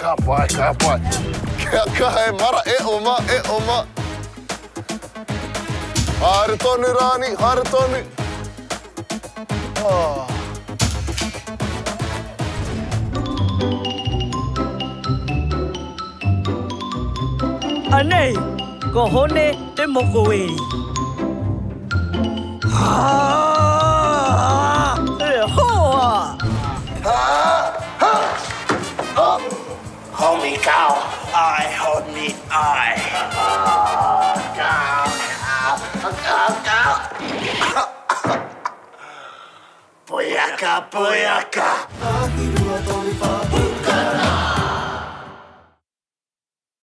Kapai, kapai. Kahe mara e oma. Hartoni Rani, hartoni. Anei, ko hone te moko e. Hoa! Hold me, cow. Hold me, Cow. Puyaka.